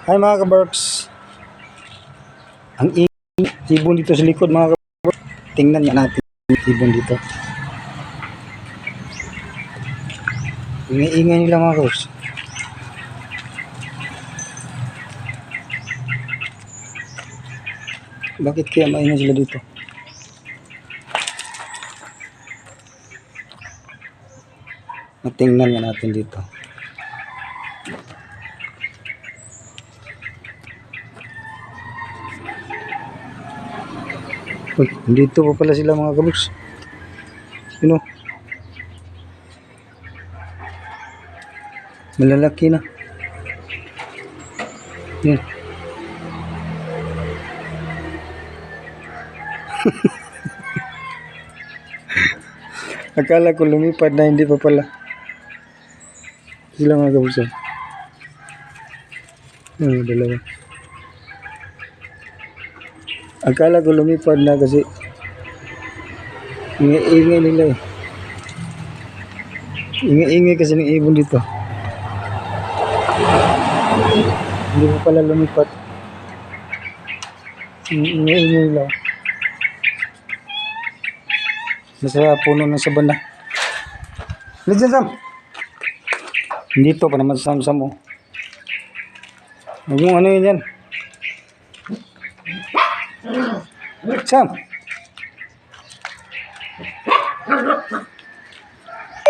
Hi mga kabarks. Ang ibon dito sa likod mga kabarks. Tingnan nga natin yung ibon dito. Ingay-ingay nila mga kabarks. Bakit kaya maingay sila dito? Tingnan nga natin dito. Uy, dito pa pala sila mga kabarks. Sino? Malalaki na. Yan. Akala ko lumipad na, hindi pa pala. Sila mga kabarks. Dalawa. Akala ko lumipad na kasi ingay-ingay nila eh. Ingay-ingay kasi ng ibon dito. Hindi pa pala lumipat. Ingay-ingay nila. Nasa puno ng sabana. Listen, Sam. Dito pa naman sa Sam mo. Huwag mong ano yun yan. Sam.